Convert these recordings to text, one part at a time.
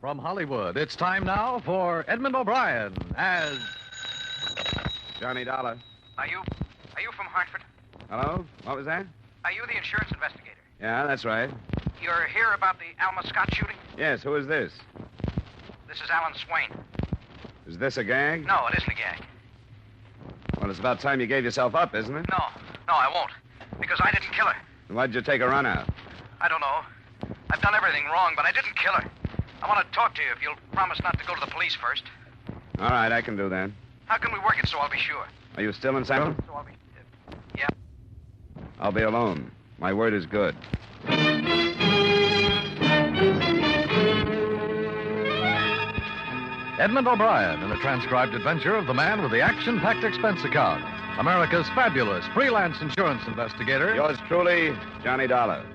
From Hollywood, it's time now for Edmund O'Brien as... Johnny Dollar. Are you from Hartford? Hello? What was that? Are you the insurance investigator? Yeah, that's right. You're here about the Alma Scott shooting? Yes, who is this? This is Alan Swain. Is this a gag? No, it isn't a gag. Well, it's about time you gave yourself up, isn't it? No, I won't. Because I didn't kill her. Why'd you take a run out? I don't know. I've done everything wrong, but I didn't kill her. I want to talk to you if you'll promise not to go to the police first. All right, I can do that. How can we work it so I'll be sure? Are you still in San So I'll be... yeah. I'll be alone. My word is good. Edmund O'Brien in a transcribed adventure of the man with the action-packed expense account. America's fabulous freelance insurance investigator. Yours truly, Johnny Dollar.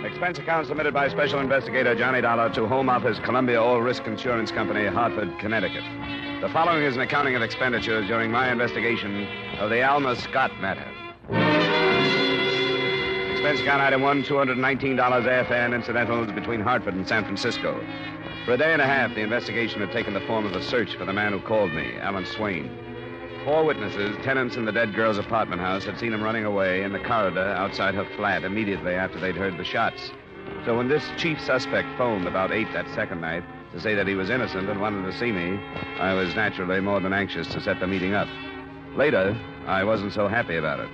Expense account submitted by Special Investigator Johnny Dollar to Home Office, Columbia All Risk Insurance Company, Hartford, Connecticut. The following is an accounting of expenditures during my investigation of the Alma Scott matter. Expense account item 1, $219 airfare and incidentals between Hartford and San Francisco. For a day and a half, the investigation had taken the form of a search for the man who called me, Alan Swain. 4 witnesses, tenants in the dead girl's apartment house, had seen him running away in the corridor outside her flat immediately after they'd heard the shots. So when this chief suspect phoned about 8 that second night to say that he was innocent and wanted to see me, I was naturally more than anxious to set the meeting up. Later, I wasn't so happy about it.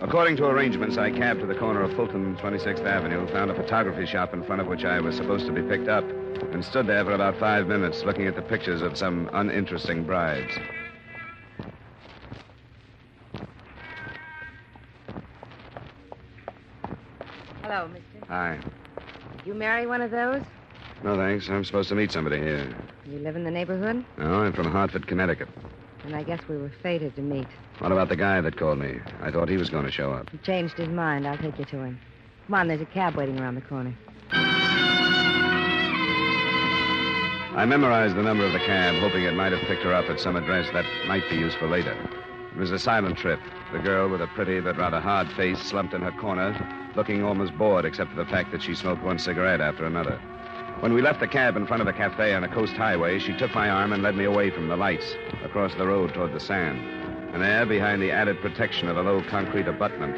According to arrangements, I cabbed to the corner of Fulton and 26th Avenue, found a photography shop in front of which I was supposed to be picked up, and stood there for about 5 minutes looking at the pictures of some uninteresting brides. Hello, mister. Hi. Did you marry one of those? No, thanks. I'm supposed to meet somebody here. You live in the neighborhood? No, I'm from Hartford, Connecticut. And I guess we were fated to meet. What about the guy that called me? I thought he was going to show up. He changed his mind. I'll take you to him. Come on, there's a cab waiting around the corner. I memorized the number of the cab, hoping it might have picked her up at some address that might be useful later. It was a silent trip. The girl with a pretty but rather hard face slumped in her corner, looking almost bored except for the fact that she smoked one cigarette after another. When we left the cab in front of a cafe on a coast highway, she took my arm and led me away from the lights, across the road toward the sand. And there, behind the added protection of a low concrete abutment,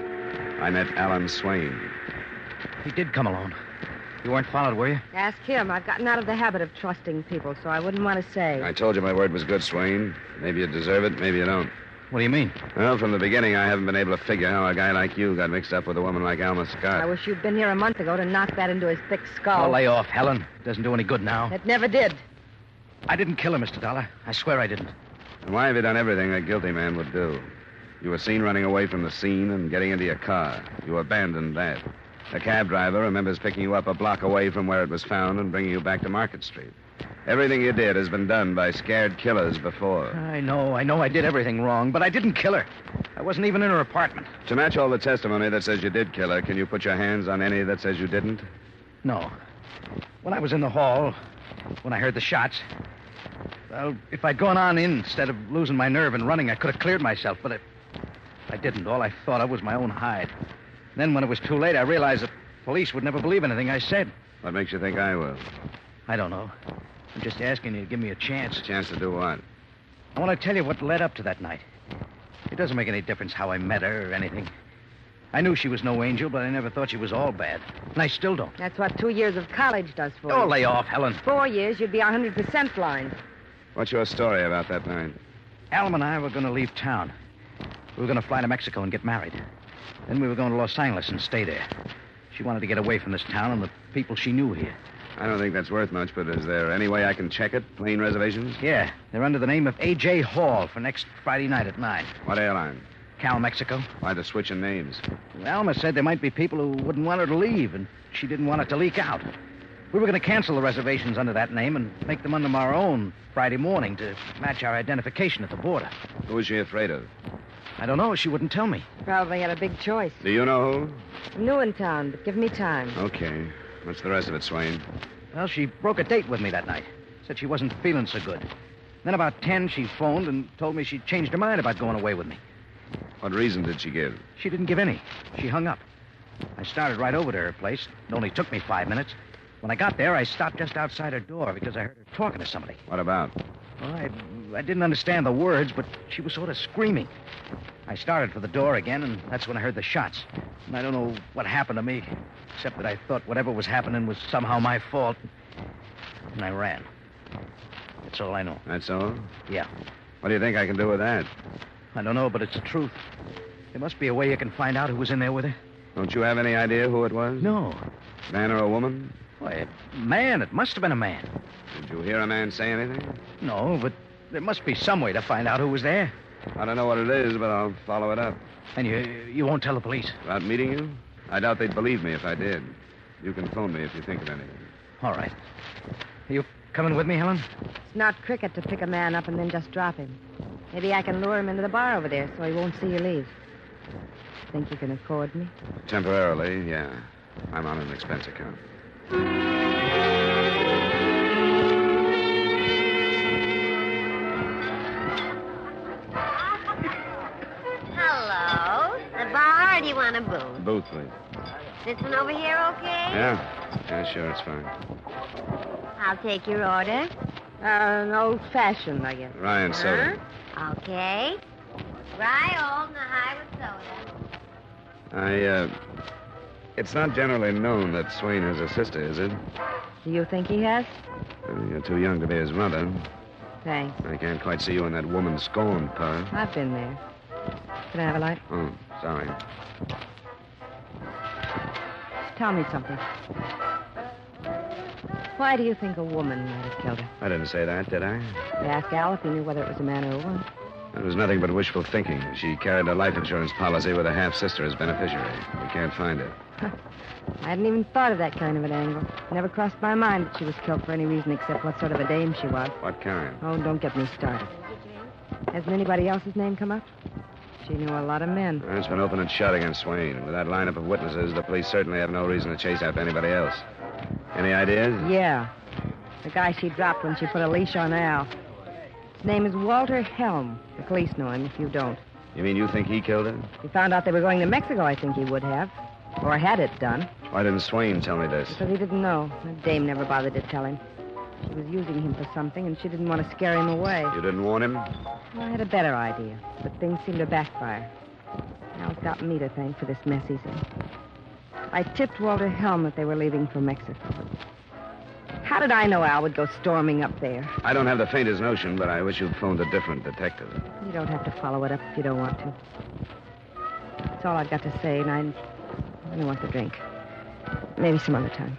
I met Alan Swain. He did come alone. You weren't followed, were you? Ask him. I've gotten out of the habit of trusting people, so I wouldn't want to say. I told you my word was good, Swain. Maybe you deserve it, maybe you don't. What do you mean? Well, from the beginning, I haven't been able to figure how a guy like you got mixed up with a woman like Alma Scott. I wish you'd been here a month ago to knock that into his thick skull. Oh, lay off, Helen. It doesn't do any good now. It never did. I didn't kill her, Mr. Dollar. I swear I didn't. And why have you done everything a guilty man would do? You were seen running away from the scene and getting into your car. You abandoned that. A cab driver remembers picking you up a block away from where it was found and bringing you back to Market Street. Everything you did has been done by scared killers before. I know I did everything wrong, but I didn't kill her. I wasn't even in her apartment. To match all the testimony that says you did kill her, can you put your hands on any that says you didn't? No. When I was in the hall, when I heard the shots, well, if I'd gone on in instead of losing my nerve and running, I could have cleared myself, but I didn't. All I thought of was my own hide. Then when it was too late, I realized the police would never believe anything I said. What makes you think I will? I don't know. I'm just asking you to give me a chance. A chance to do what? I want to tell you what led up to that night. It doesn't make any difference how I met her or anything. I knew she was no angel, but I never thought she was all bad. And I still don't. That's what 2 years of college does for you. Oh, lay off, Helen. 4 years, you'd be 100% blind. What's your story about that night? Alma and I were going to leave town. We were going to fly to Mexico and get married. Then we were going to Los Angeles and stay there. She wanted to get away from this town and the people she knew here. I don't think that's worth much, but is there any way I can check it? Plane reservations? Yeah, they're under the name of A.J. Hall for next Friday night at 9. What airline? Cal, Mexico. Why the switch in names? Well, Alma said there might be people who wouldn't want her to leave, and she didn't want it to leak out. We were going to cancel the reservations under that name and make them under our own Friday morning to match our identification at the border. Who is she afraid of? I don't know. She wouldn't tell me. Probably had a big choice. Do you know who? I'm new in town, but give me time. Okay. What's the rest of it, Swain? Well, she broke a date with me that night. Said she wasn't feeling so good. Then about 10, she phoned and told me she'd changed her mind about going away with me. What reason did she give? She didn't give any. She hung up. I started right over to her place. It only took me 5 minutes. When I got there, I stopped just outside her door because I heard her talking to somebody. What about? Well, I didn't understand the words, but she was sort of screaming. I started for the door again, and that's when I heard the shots. And I don't know what happened to me, except that I thought whatever was happening was somehow my fault. And I ran. That's all I know. That's all? Yeah. What do you think I can do with that? I don't know, but it's the truth. There must be a way you can find out who was in there with her. Don't you have any idea who it was? No. Man or a woman? Why, a man. It must have been a man. Did you hear a man say anything? No, but there must be some way to find out who was there. I don't know what it is, but I'll follow it up. And you won't tell the police? About meeting you? I doubt they'd believe me if I did. You can phone me if you think of anything. All right. Are you coming with me, Helen? It's not cricket to pick a man up and then just drop him. Maybe I can lure him into the bar over there so he won't see you leave. Think you can afford me? Temporarily, yeah. I'm on an expense account. Hello. The bar, or do you want a booth? Booth, please. This one over here okay? Yeah, sure, it's fine. I'll take your order. An old-fashioned, I guess. Rye and soda. Okay. Rye old and a high with soda. It's not generally known that Swain has a sister, is it? Do you think he has? You're too young to be his mother. Thanks. I can't quite see you in that woman scorned part. I've been there. Can I have a light? Oh, sorry. Tell me something. Why do you think a woman might have killed her? I didn't say that, did I? You asked Al if he knew whether it was a man or a woman. It was nothing but wishful thinking. She carried a life insurance policy with a half-sister as beneficiary. We can't find her. I hadn't even thought of that kind of an angle. It never crossed my mind that she was killed for any reason except what sort of a dame she was. What kind? Oh, don't get me started. Hasn't anybody else's name come up? She knew a lot of men. It's been open and shut against Swain. With that lineup of witnesses, the police certainly have no reason to chase after anybody else. Any ideas? Yeah. The guy she dropped when she put a leash on Al. His name is Walter Helm. The police know him if you don't. You mean you think he killed her? If he found out they were going to Mexico, I think he would have. Or had it done. Why didn't Swain tell me this? Because he didn't know. The dame never bothered to tell him. She was using him for something, and she didn't want to scare him away. You didn't warn him? Well, I had a better idea, but things seemed to backfire. Al's got me to thank for this mess he's in. I tipped Walter Helm that they were leaving for Mexico. How did I know Al would go storming up there? I don't have the faintest notion, but I wish you'd phoned a different detective. You don't have to follow it up if you don't want to. That's all I've got to say, and I don't want to drink. Maybe some other time.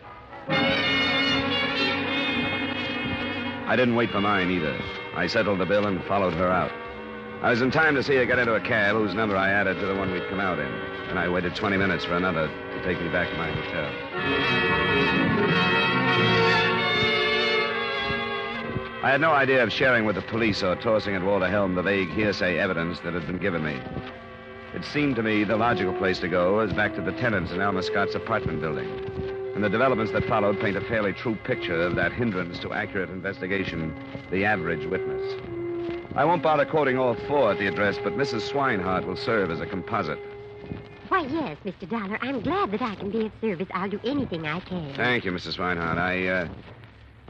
I didn't wait for mine either. I settled the bill and followed her out. I was in time to see her get into a cab whose number I added to the one we'd come out in. And I waited 20 minutes for another to take me back to my hotel. I had no idea of sharing with the police or tossing at Walter Helm the vague hearsay evidence that had been given me. It seemed to me the logical place to go was back to the tenants in Alma Scott's apartment building. And the developments that followed paint a fairly true picture of that hindrance to accurate investigation, the average witness. I won't bother quoting all four at the address, but Mrs. Swinehart will serve as a composite. Why, yes, Mr. Dollar. I'm glad that I can be of service. I'll do anything I can. Thank you, Mrs. Swinehart.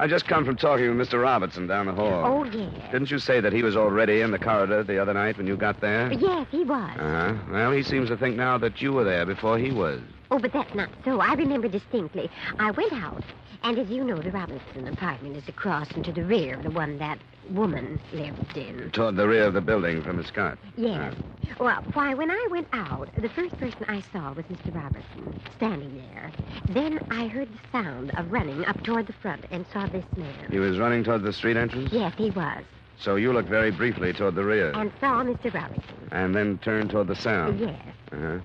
I just come from talking with Mr. Robertson down the hall. Oh, yes. Didn't you say that he was already in the corridor the other night when you got there? Yes, he was. Uh-huh. Well, he seems to think now that you were there before he was. Oh, but that's not so. I remember distinctly. I went out, and as you know, the Robinson apartment is across and to the rear of the one that woman lived in. Toward the rear of the building from the Scott. Yes. Well, why, when I went out, the first person I saw was Mr. Robertson, standing there. Then I heard the sound of running up toward the front and saw this man. He was running toward the street entrance? Yes, he was. So you looked very briefly toward the rear. And saw Mr. Robertson. And then turned toward the sound? Yes. Uh-huh.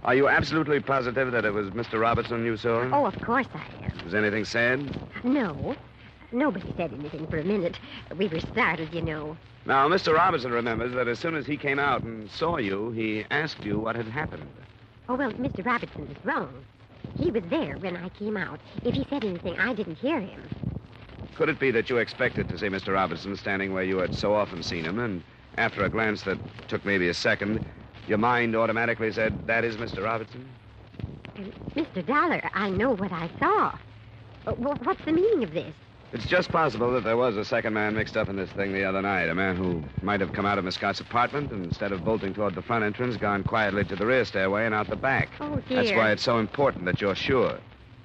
Are you absolutely positive that it was Mr. Robertson you saw? Oh, of course I am. Was anything said? No. Nobody said anything for a minute. We were startled, you know. Now, Mr. Robertson remembers that as soon as he came out and saw you, he asked you what had happened. Oh, well, Mr. Robertson is wrong. He was there when I came out. If he said anything, I didn't hear him. Could it be that you expected to see Mr. Robertson standing where you had so often seen him, and after a glance that took maybe a second, your mind automatically said, that is Mr. Robertson? Mr. Dollar, I know what I saw. What's the meaning of this? It's just possible that there was a second man mixed up in this thing the other night. A man who might have come out of Miss Scott's apartment and instead of bolting toward the front entrance, gone quietly to the rear stairway and out the back. Oh, dear. That's why it's so important that you're sure.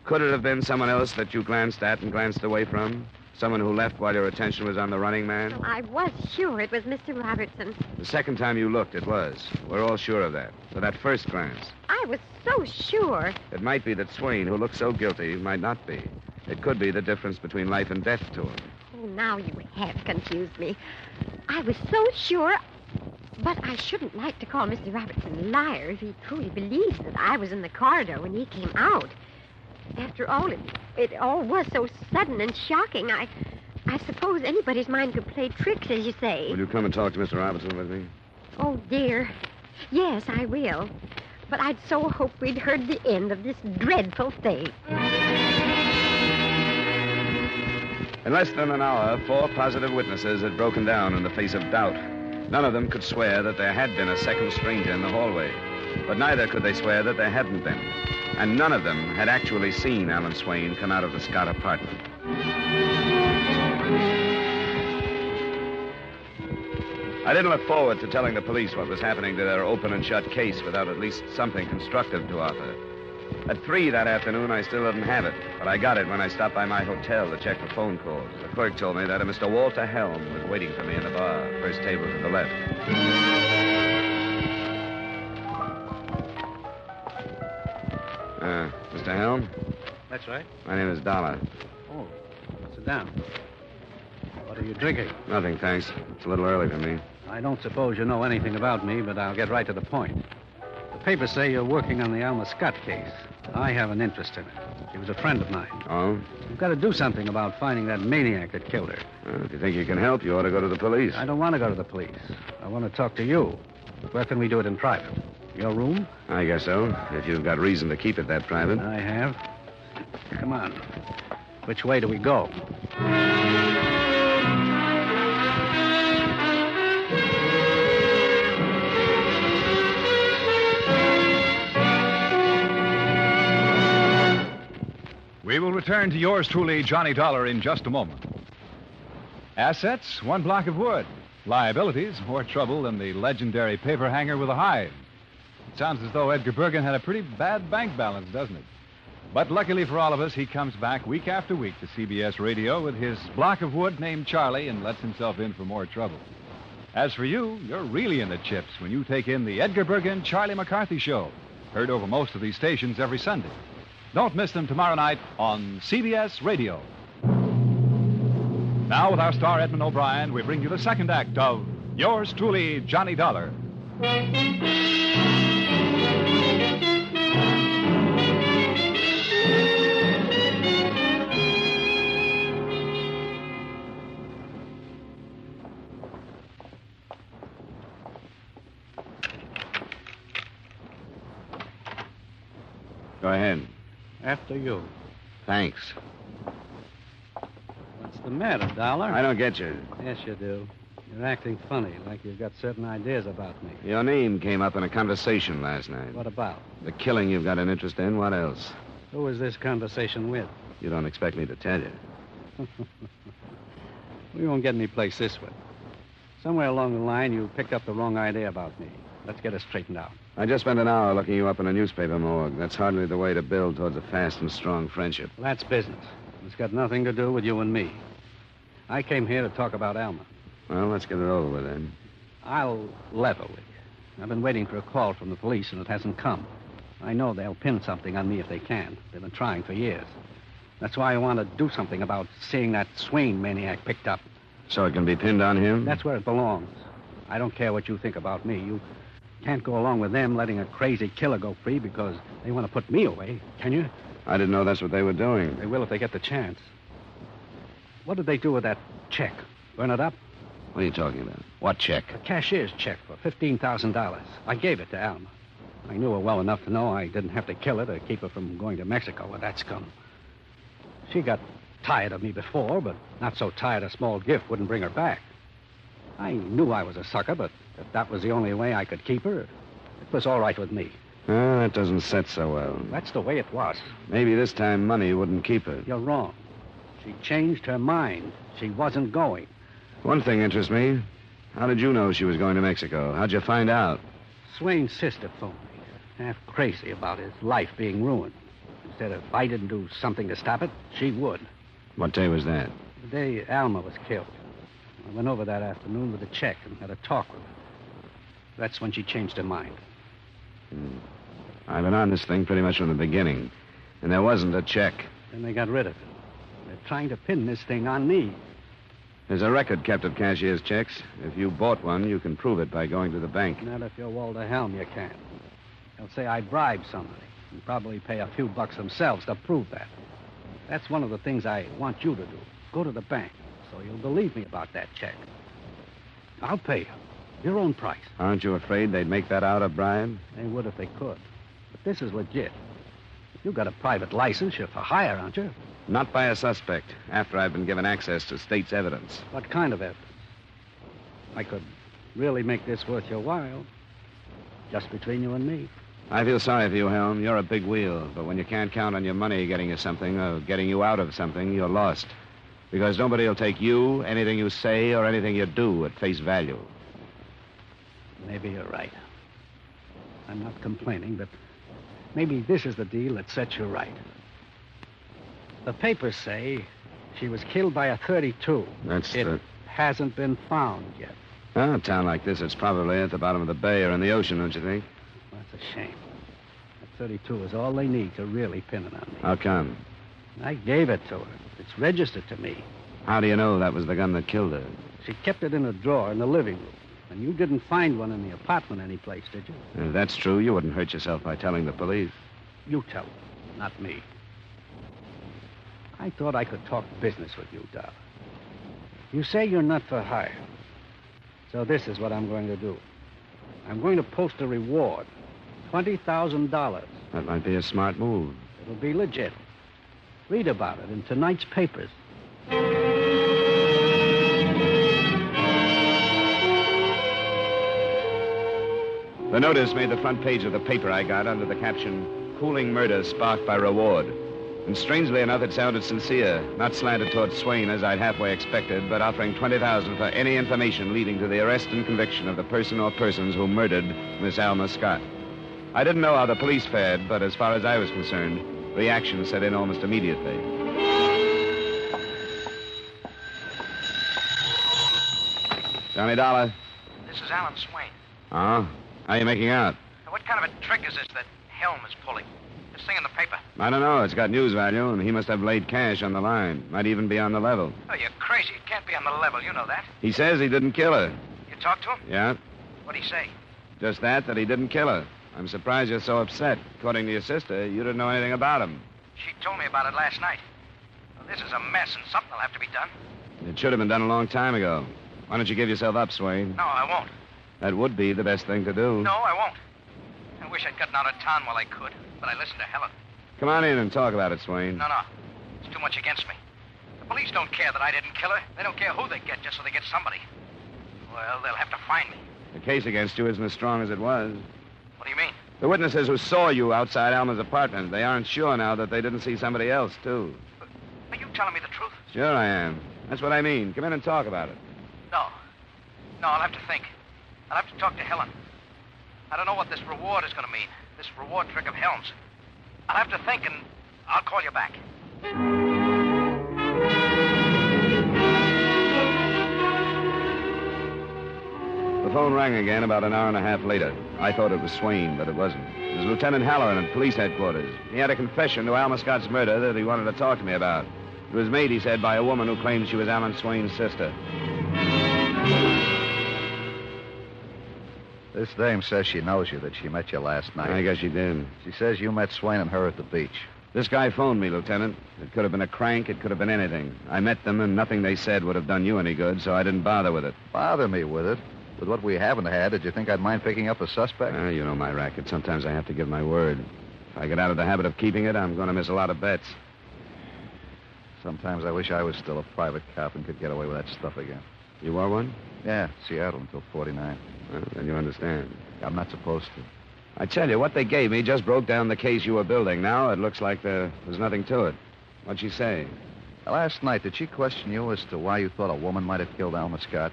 Could it have been someone else that you glanced at and glanced away from? Someone who left while your attention was on the running man? Well, I was sure it was Mr. Robertson. The second time you looked, it was. We're all sure of that. For that first glance. I was so sure. It might be that Swain, who looked so guilty, might not be. It could be the difference between life and death to him. Oh, now you have confused me. I was so sure. But I shouldn't like to call Mr. Robertson a liar if he truly believes that I was in the corridor when he came out. After all, it all was so sudden and shocking. I suppose anybody's mind could play tricks, as you say. Will you come and talk to Mr. Robertson with me? Oh, dear. Yes, I will. But I'd so hoped we'd heard the end of this dreadful thing. In less than an hour, 4 positive witnesses had broken down in the face of doubt. None of them could swear that there had been a second stranger in the hallway. But neither could they swear that there hadn't been. And none of them had actually seen Alan Swain come out of the Scott apartment. I didn't look forward to telling the police what was happening to their open and shut case without at least something constructive to offer. At 3 that afternoon, I still didn't have it, but I got it when I stopped by my hotel to check for phone calls. The clerk told me that a Mr. Walter Helm was waiting for me in the bar, first table to the left. Mr. Helm? That's right. My name is Dollar. Oh, sit down. What are you drinking? Nothing, thanks. It's a little early for me. I don't suppose you know anything about me, but I'll get right to the point. The papers say you're working on the Alma Scott case. I have an interest in it. She was a friend of mine. Oh? You've got to do something about finding that maniac that killed her. Well, if you think you can help, you ought to go to the police. I don't want to go to the police. I want to talk to you. Where can we do it in private? Your room? I guess so, if you've got reason to keep it that private. I have. Come on. Which way do we go? We will return to yours truly, Johnny Dollar, in just a moment. Assets, 1 block of wood. Liabilities, more trouble than the legendary paper hanger with a hive. It sounds as though Edgar Bergen had a pretty bad bank balance, doesn't it? But luckily for all of us, he comes back week after week to CBS Radio with his block of wood named Charlie and lets himself in for more trouble. As for you, you're really in the chips when you take in the Edgar Bergen Charlie McCarthy Show, heard over most of these stations every Sunday. Don't miss them tomorrow night on CBS Radio. Now, with our star Edmund O'Brien, we bring you the second act of Yours Truly, Johnny Dollar. Go ahead. After you. Thanks. What's the matter, Dollar? I don't get you. Yes, you do. You're acting funny, like you've got certain ideas about me. Your name came up in a conversation last night. What about? The killing you've got an interest in. What else? Who was this conversation with? You don't expect me to tell you. We won't get any place this way. Somewhere along the line, you picked up the wrong idea about me. Let's get it straightened out. I just spent an hour looking you up in a newspaper morgue. That's hardly the way to build towards a fast and strong friendship. Well, that's business. It's got nothing to do with you and me. I came here to talk about Alma. Well, let's get it over with then. I'll level with you. I've been waiting for a call from the police, and it hasn't come. I know they'll pin something on me if they can. They've been trying for years. That's why I want to do something about seeing that Swain maniac picked up. So it can be pinned on him? That's where it belongs. I don't care what you think about me. You can't go along with them letting a crazy killer go free because they want to put me away, can you? I didn't know that's what they were doing. They will if they get the chance. What did they do with that check? Burn it up? What are you talking about? What check? A cashier's check for $15,000. I gave it to Alma. I knew her well enough to know I didn't have to kill her to keep her from going to Mexico with that scum. She got tired of me before, but not so tired a small gift wouldn't bring her back. I knew I was a sucker, but if that was the only way I could keep her, it was all right with me. That doesn't set so well. That's the way it was. Maybe this time money wouldn't keep her. You're wrong. She changed her mind. She wasn't going. One thing interests me. How did you know she was going to Mexico? How'd you find out? Swain's sister phoned me, half crazy about his life being ruined. Said if I didn't do something to stop it, she would. What day was that? The day Alma was killed. I went over that afternoon with a check and had a talk with her. That's when she changed her mind. I've been on this thing pretty much from the beginning. And there wasn't a check. Then they got rid of it. They're trying to pin this thing on me. There's a record kept of cashier's checks. If you bought one, you can prove it by going to the bank. Not if you're Walter Helm, you can't. They'll say I bribed somebody and probably pay a few bucks themselves to prove that. That's one of the things I want you to do. Go to the bank so you'll believe me about that check. I'll pay you. Your own price. Aren't you afraid they'd make that out a bribe? They would if they could. But this is legit. You've got a private license. You're for hire, aren't you? Not by a suspect, after I've been given access to state's evidence. What kind of evidence? I could really make this worth your while. Just between you and me. I feel sorry for you, Helm. You're a big wheel, but when you can't count on your money getting you something or getting you out of something, you're lost. Because nobody will take you, anything you say, or anything you do at face value. Maybe you're right. I'm not complaining, but maybe this is the deal that sets you right. The papers say she was killed by a .32. It hasn't been found yet. Oh, a town like this, it's probably at the bottom of the bay or in the ocean, don't you think? That's a shame. That .32 is all they need to really pin it on me. How come? I gave it to her. It's registered to me. How do you know that was the gun that killed her? She kept it in a drawer in the living room. And you didn't find one in the apartment anyplace, did you? If that's true, you wouldn't hurt yourself by telling the police. You tell them, not me. I thought I could talk business with you, Dollar. You say you're not for hire. So this is what I'm going to do. I'm going to post a reward. $20,000. That might be a smart move. It'll be legit. Read about it in tonight's papers. The notice made the front page of the paper I got under the caption, "Cooling Murder Sparked by Reward." And strangely enough, it sounded sincere, not slanted toward Swain as I'd halfway expected, but offering $20,000 for any information leading to the arrest and conviction of the person or persons who murdered Miss Alma Scott. I didn't know how the police fared, but as far as I was concerned, reaction set in almost immediately. Johnny Dollar. This is Alan Swain. Oh? How are you making out? Now, what kind of a trick is this that Helm is pulling? This thing in the paper. I don't know. It's got news value, and he must have laid cash on the line. Might even be on the level. Oh, you're crazy. It can't be on the level. You know that. He says he didn't kill her. You talked to him? Yeah? What'd he say? Just that he didn't kill her. I'm surprised you're so upset. According to your sister, you didn't know anything about him. She told me about it last night. Well, this is a mess, and something will have to be done. It should have been done a long time ago. Why don't you give yourself up, Swain? No, I won't. That would be the best thing to do. No, I won't. I wish I'd gotten out of town while I could, but I listened to Helen. Come on in and talk about it, Swain. No. It's too much against me. The police don't care that I didn't kill her. They don't care who they get, just so they get somebody. Well, they'll have to find me. The case against you isn't as strong as it was. What do you mean? The witnesses who saw you outside Alma's apartment, they aren't sure now that they didn't see somebody else, too. Are you telling me the truth? Sure I am. That's what I mean. Come in and talk about it. No, I'll have to think. I'll have to talk to Helen. I don't know what this reward is going to mean. This reward trick of Helm's. I'll have to think, and I'll call you back. The phone rang again about an hour and a half later. I thought it was Swain, but it wasn't. It was Lieutenant Halloran at police headquarters. He had a confession to Alma Scott's murder that he wanted to talk to me about. It was made, he said, by a woman who claimed she was Alan Swain's sister. This dame says she knows you, that she met you last night. I guess she did. She says you met Swain and her at the beach. This guy phoned me, Lieutenant. It could have been a crank. It could have been anything. I met them, and nothing they said would have done you any good, so I didn't bother with it. Bother me with it? With what we haven't had, did you think I'd mind picking up a suspect? You know my racket. Sometimes I have to give my word. If I get out of the habit of keeping it, I'm going to miss a lot of bets. Sometimes I wish I was still a private cop and could get away with that stuff again. You were one? Yeah, Seattle until 49. Well, then you understand. I'm not supposed to. I tell you, what they gave me just broke down the case you were building. Now it looks like there's nothing to it. What'd she say? Last night, did she question you as to why you thought a woman might have killed Alma Scott?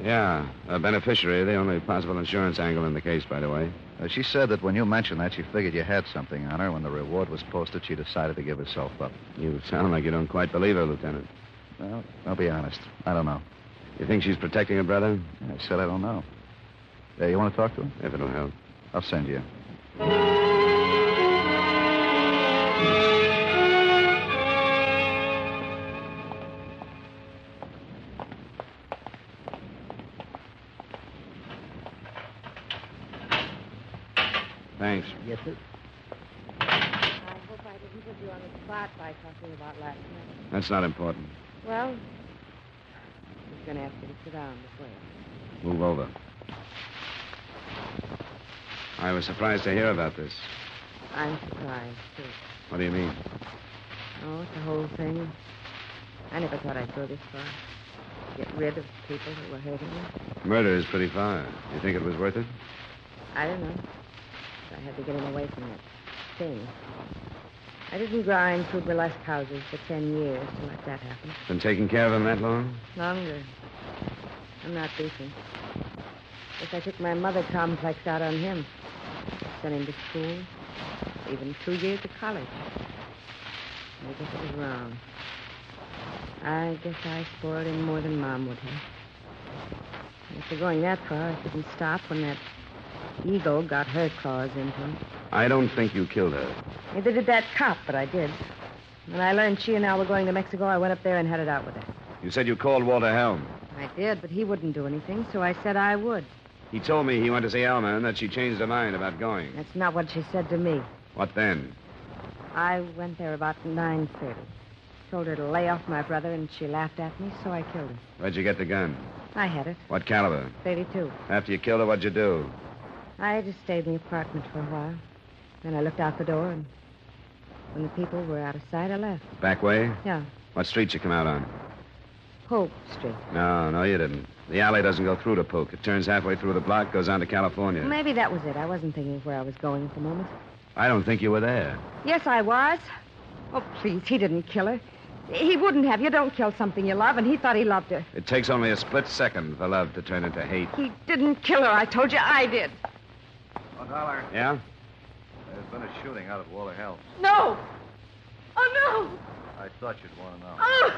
Yeah. A beneficiary, the only possible insurance angle in the case, by the way. She said that when you mentioned that, she figured you had something on her. When the reward was posted, she decided to give herself up. You sound like you don't quite believe her, Lieutenant. Well, I'll be honest. I don't know. You think she's protecting her brother? I said I don't know. You want to talk to her? If it'll help. I'll send you. Thanks. Yes, sir. I hope I didn't put you on the spot by talking about last night. That's not important. Well, I was going to ask you to sit down this way. Move over. I was surprised to hear about this. I'm surprised, too. What do you mean? Oh, it's the whole thing. I never thought I'd go this far. Get rid of people who were hurting me. Murder is pretty far. You think it was worth it? I don't know. But I had to get him away from that thing. I didn't grind through burlesque houses for 10 years to let that happen. Been taking care of him that long? Longer. I'm not decent. Guess I took my mother complex out on him. Sent him to school. Even 2 years of college. I guess it was wrong. I guess I spoiled him more than Mom would have. After going that far, I couldn't stop when that eagle got her claws into him. I don't think you killed her. Neither did that cop, but I did. When I learned she and Al were going to Mexico, I went up there and had it out with her. You said you called Walter Helm. I did, but he wouldn't do anything, so I said I would. He told me he went to see Alma and that she changed her mind about going. That's not what she said to me. What then? I went there about 9:30. Told her to lay off my brother, and she laughed at me, so I killed her. Where'd you get the gun? I had it. What caliber? 32. After you killed her, what'd you do? I just stayed in the apartment for a while. Then I looked out the door, and when the people were out of sight, I left. Back way? Yeah. What street you come out on? Polk Street. No, you didn't. The alley doesn't go through to Polk. It turns halfway through the block, goes on to California. Maybe that was it. I wasn't thinking of where I was going at the moment. I don't think you were there. Yes, I was. Oh, please, he didn't kill her. He wouldn't have. You don't kill something you love, and he thought he loved her. It takes only a split second for love to turn into hate. He didn't kill her. I told you I did. $1. Yeah? There's been a shooting out at Walter Helm. No. Oh, I thought you'd want to know. no. Oh.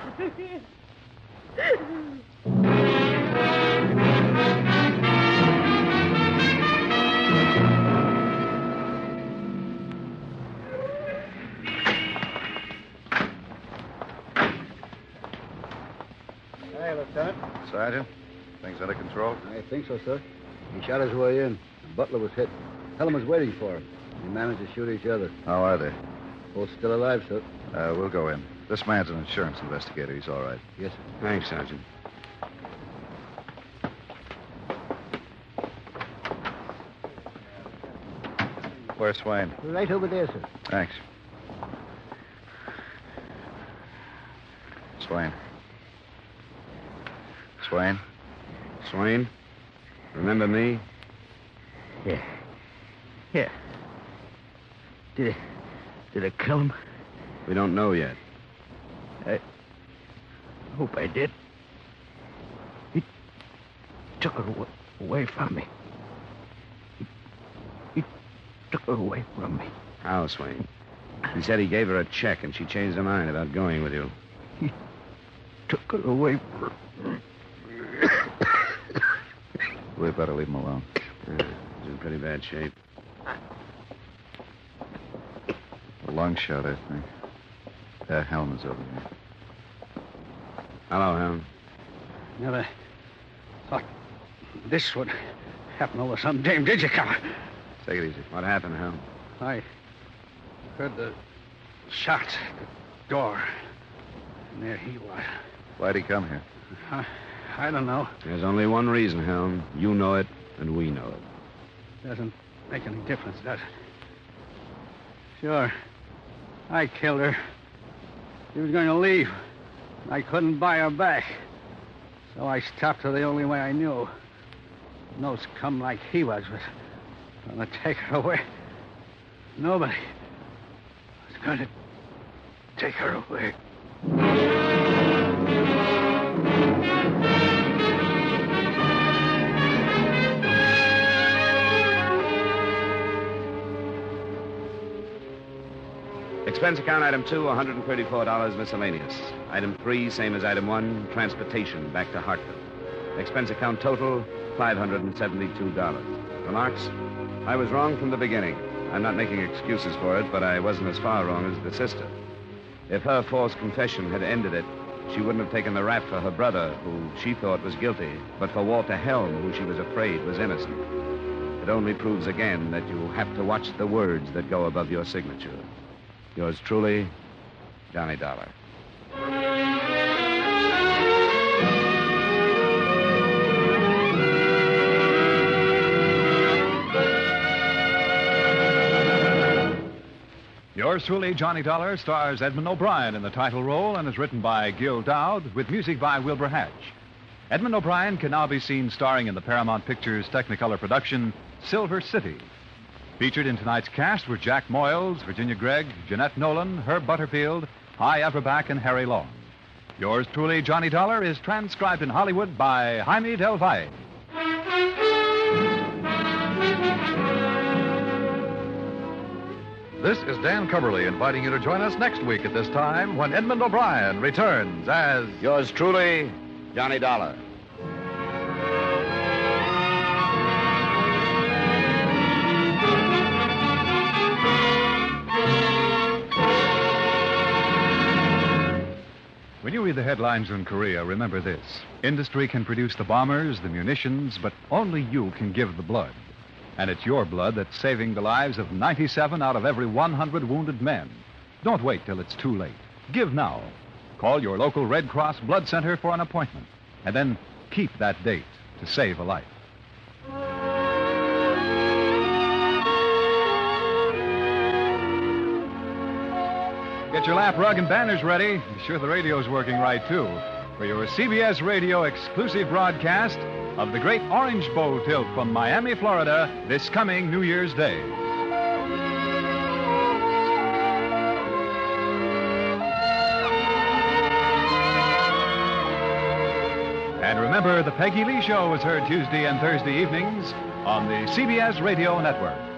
Hey, Lieutenant. Sergeant, things under control? I think so, sir. He shot his way in. The butler was hit. Helen was waiting for him. They managed to shoot each other. How are they? Both still alive, sir. We'll go in. This man's an insurance investigator. He's all right. Yes, sir. Thanks, Sergeant. Where's Swain? Right over there, sir. Thanks. Swain. Swain? Swain? Remember me? Yeah. Yeah. Did I kill him? We don't know yet. I hope I did. He took her away from me. He took her away from me. How, Swain? He said he gave her a check and she changed her mind about going with you. He took her away from me. We better leave him alone. He's in pretty bad shape. A lung shot, I think. Helm is over here. Hello, Helm. Never thought this would happen over some dame, did you, Copper? Take it easy. What happened, Helm? I heard the shots at the door. And there he was. Why'd he come here? I don't know. There's only one reason, Helm. You know it, and we know it. Doesn't make any difference, does it? Sure. I killed her. She was going to leave. I couldn't buy her back. So I stopped her the only way I knew. No scum like he was going to take her away. Nobody was going to take her away. Expense account item 2, $134 miscellaneous. Item 3, same as item 1, transportation back to Hartford. Expense account total, $572. Remarks? I was wrong from the beginning. I'm not making excuses for it, but I wasn't as far wrong as the sister. If her false confession had ended it, she wouldn't have taken the rap for her brother, who she thought was guilty, but for Walter Helm, who she was afraid was innocent. It only proves again that you have to watch the words that go above your signature. Yours truly, Johnny Dollar. Yours truly, Johnny Dollar, stars Edmund O'Brien in the title role and is written by Gil Dowd with music by Wilbur Hatch. Edmund O'Brien can now be seen starring in the Paramount Pictures Technicolor production, Silver City. Featured in tonight's cast were Jack Moyles, Virginia Gregg, Jeanette Nolan, Herb Butterfield, Hy Averback, and Harry Long. Yours truly, Johnny Dollar, is transcribed in Hollywood by Jaime Del Valle. This is Dan Coverly inviting you to join us next week at this time when Edmund O'Brien returns as... Yours truly, Johnny Dollar. When you read the headlines in Korea, remember this. Industry can produce the bombers, the munitions, but only you can give the blood. And it's your blood that's saving the lives of 97 out of every 100 wounded men. Don't wait till it's too late. Give now. Call your local Red Cross Blood Center for an appointment. And then keep that date to save a life. Get your lap rug and banners ready. Be sure the radio's working right, too, for your CBS Radio exclusive broadcast of the Great Orange Bowl Tilt from Miami, Florida, this coming New Year's Day. And remember, the Peggy Lee Show is heard Tuesday and Thursday evenings on the CBS Radio Network.